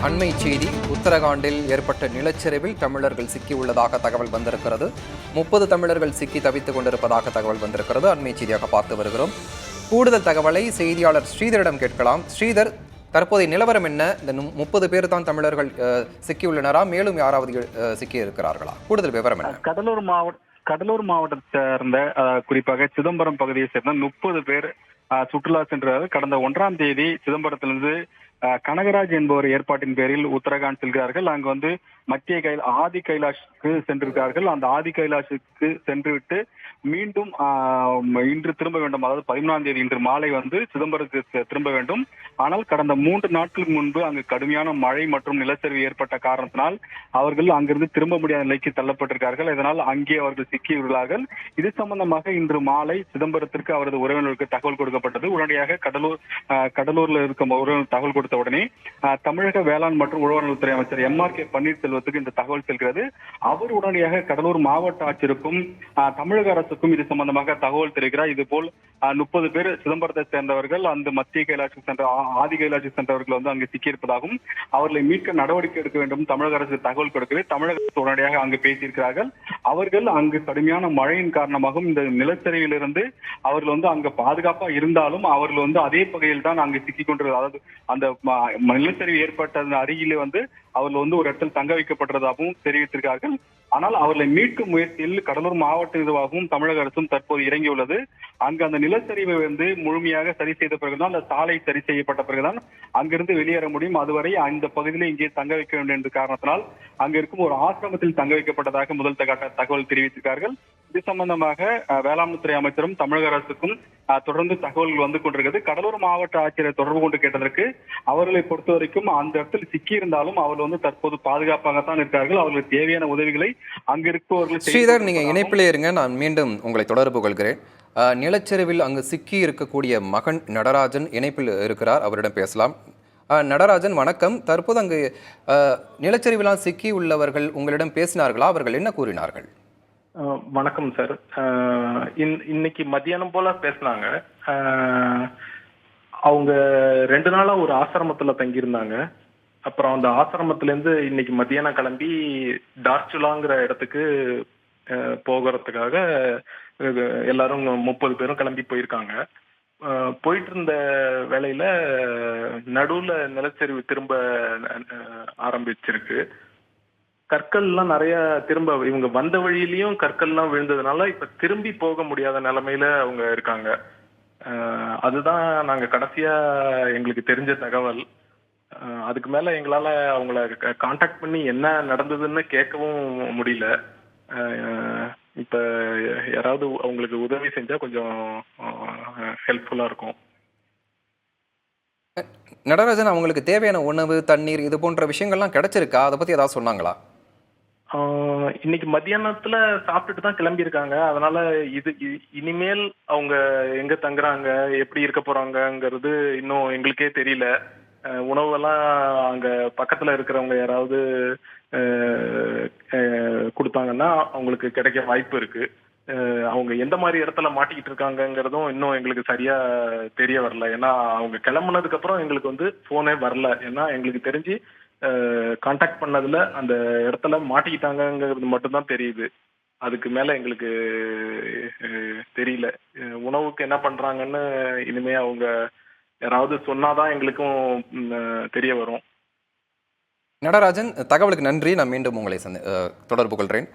அண்மை செய்தி. உத்தரகாண்டில் ஏற்பட்ட நிலச்சரிவில் தமிழர்கள் சிக்கியுள்ளதாக தகவல் வந்திருக்கிறது. 30 தமிழர்கள் சிக்கி தவித்துக் கொண்டிருப்பதாக தகவல் வந்திருக்கிறது. அண்மை செய்தியாக பார்த்து வருகிறோம். கூடுதல் தகவலை செய்தியாளர் ஸ்ரீதரிடம் கேட்கலாம். ஸ்ரீதர், தற்போதைய நிலவரம் என்ன? இந்த 30 பேர் தான் தமிழர்கள் சிக்கியுள்ளனரா? மேலும் யாராவது சிக்கி இருக்கிறார்களா? கூடுதல் விவரம் என்ன? கடலூர் மாவட்டத்தை சேர்ந்த குறிப்பாக சிதம்பரம் பகுதியை சேர்ந்த 30 பேர் சுற்றுலா சென்றார்கள். கடந்த 1ஆம் தேதி சிதம்பரத்திலிருந்து கனகராஜ் என்பவர் ஏற்பாட்டின் பேரில் உத்தரகாண்ட் செல்கிறார்கள். அங்கு மத்திய ஆதி கைலாஷுக்கு சென்றிருக்கிறார்கள். அந்த ஆதி கைலாஷுக்கு சென்றுவிட்டு மீண்டும் இன்று திரும்ப வேண்டும். அதாவது 13ஆம் தேதி இன்று மாலை சிதம்பரத்துக்கு திரும்ப வேண்டும். ஆனால் கடந்த 3 நாட்களுக்கு முன்பு அங்கு கடுமையான மழை மற்றும் நிலச்சரிவு ஏற்பட்ட காரணத்தினால் அவர்கள் அங்கிருந்து திரும்ப முடியாத நிலைக்கு தள்ளப்பட்டிருக்கார்கள். இதனால் அங்கே அவர்கள் சிக்கியுள்ளார்கள். இது சம்பந்தமாக இன்று மாலை சிதம்பரத்திற்கு அவரது உறவினருக்கு தகவல் கொடுக்கப்பட்டது. உடனடியாக கடலூர்ல இருக்கும் உறவினர் தகவல் கொடுத்த உடனே தமிழக வேளாண் மற்றும் உழவர்நலத்துறை அமைச்சர் MRK பன்னீர்செல்வத்துக்கு இந்த தகவல் செல்கிறது. அவர் உடனடியாக கடலூர் மாவட்ட ஆட்சியருக்கும் தமிழக அரசுக்கும் இது சம்பந்தமாக தகவல் தெரிவிக்கிறார். இதுபோல் 30 பேர் சிதம்பரத்தை சேர்ந்தவர்கள் அந்த மத்திய கைலாஷுக்கு சென்ற ஆதி கைலாஷுக்கு சென்றவர்கள் அங்கு சிக்கியிருப்பதாகவும் அவர்களை மீட்க நடவடிக்கை எடுக்க வேண்டும் தமிழக அரசு தகவல் கொடுக்கவே தமிழக அரசு உடனடியாக அங்கு பேசியிருக்கிறார்கள். அவர்கள் அங்கு கடுமையான மழையின் காரணமாகவும் இந்த நிலச்சரிவிலிருந்து அவர்கள் அங்கு பாதுகாப்பா இருந்தாலும் அவர்கள் அதே பகுதியில் தான் அங்கு சிக்கிக் கொண்டிருக்கிறார். அதாவது அந்த நிலச்சரிவு ஏற்பட்ட அருகிலே அவர்கள் ஒரு இடத்தில் தங்க வைக்கப்பட்டதாகவும் தெரிவித்திருக்கிறார்கள். ஆனால் அவர்களை மீட்கும் முயற்சியில் கடலூர் மாவட்ட நிர்வாகமும் தமிழக அரசும் தற்போது இறங்கியுள்ளது. அங்கு அந்த நிலச்சரிவை முழுமையாக சரி செய்த பிறகுதான், அந்த சாலை சரி செய்யப்பட்ட பிறகுதான் அங்கிருந்து வெளியேற முடியும். அதுவரை அந்த பகுதியில இங்கே தங்க வைக்க வேண்டும் என்ற காரணத்தினால் அங்க இருக்கும் ஒரு ஆசிரமத்தில் தங்க வைக்கப்பட்டதாக முதல் தகவல் தெரிவித்திருக்கார்கள். இது சம்பந்தமாக வேளாண்துறை அமைச்சரும் தமிழக அரசுக்கும் தொடர்ந்து தகவல்கள் வந்து கொண்டிருக்கிறது. கடலூர் மாவட்ட ஆட்சியரை தொடர்பு கொண்டு கேட்டதற்கு அவர்களை பொறுத்த வரைக்கும் அந்த இடத்தில் சிக்கி இருந்தாலும் அவர்கள் தற்போது பாதுகாப்பாகத்தான் இருக்கிறார்கள். அவர்களுக்கு தேவையான உதவிகளை அங்கு இருப்பவர்கள். ஸ்ரீதர், நீங்க இணைப்பிலே இருங்க, நான் மீண்டும் உங்களை தொடர்பு கொள்கிறேன். நிலச்சரிவில் அங்கு சிக்கி இருக்கக்கூடிய மகன் நடராஜன் இணைப்பில் இருக்கிறார், அவரிடம் பேசலாம். நடராஜன், வணக்கம். தற்போது அங்கு நிலச்சரிவிலாம் சிக்கி உள்ளவர்கள் உங்களிடம் பேசினார்களா? அவர்கள் என்ன கூறினார்கள்? வணக்கம் சார். இன்னைக்கு மத்தியானம் போல பேசினாங்க. அவங்க 2 நாளா ஒரு ஆசிரமத்துல தங்கியிருந்தாங்க. அப்புறம் அந்த ஆசிரமத்துல இருந்து இன்னைக்கு மத்தியானம் கிளம்பி டார்ச்சுலாங்கிற இடத்துக்கு போகிறதுக்காக எல்லாரும் 30 பேரும் கிளம்பி போயிருக்காங்க. போயிட்டு இருந்த வேளையில நடுவுல நிலச்சரிவு திரும்ப ஆரம்பிச்சிருக்கு. கற்கள்லாம் நிறைய திரும்ப இவங்க வந்த வழியிலயும் கற்கள்லாம் விழுந்ததுனால இப்ப திரும்பி போக முடியாத நிலைமையில அவங்க இருக்காங்க. அதுதான் நாங்க கடைசியா எங்களுக்கு தெரிஞ்ச தகவல். அதுக்கு மேல எங்களால அவங்கள கான்டாக்ட் பண்ணி என்ன நடந்ததுன்னு கேட்கவும் முடியல. இப்ப யாராவது அவங்களுக்கு உதவி செஞ்சா கொஞ்சம் ஹெல்ப்ஃபுல்லா இருக்கும். நடராஜன், அவங்களுக்கு தேவையான உணவு, தண்ணீர் இது போன்ற விஷயங்கள்லாம் கிடைச்சிருக்கா? அதை பத்தி ஏதாவது சொன்னாங்களா? இன்னைக்கு மத்தியானத்துல சாப்பிட்டுட்டு தான் கிளம்பி இருக்காங்க. அதனால இனிமேல் அவங்க எங்க தங்குறாங்க, எப்படி இருக்க போறாங்கிறது இன்னும் எங்களுக்கே தெரியல. உணவெல்லாம் அங்க பக்கத்துல இருக்கிறவங்க யாராவது கொடுத்தாங்கன்னா அவங்களுக்கு கிடைக்க வாய்ப்பு இருக்கு. அவங்க எந்த மாதிரி இடத்துல மாட்டிக்கிட்டு இருக்காங்கிறதும் இன்னும் எங்களுக்கு சரியா தெரிய வரல. ஏன்னா அவங்க கிளம்புனதுக்கு அப்புறம் எங்களுக்கு போனே வரல. ஏன்னா எங்களுக்கு தெரிஞ்சு கான்டாக்ட் பண்ணதுல அந்த இடத்துல மாட்டிக்கிட்டாங்கிறது மட்டும்தான் தெரியுது. அதுக்கு மேல எங்களுக்கு தெரியல. உணவுக்கு என்ன பண்றாங்கன்னு இனிமே அவங்க யாராவது சொன்னாதான் எங்களுக்கும் தெரிய வரும். நடராஜன், தகவலுக்கு நன்றி. நான் மீண்டும் உங்களை தொடர்பு கொள்கிறேன்.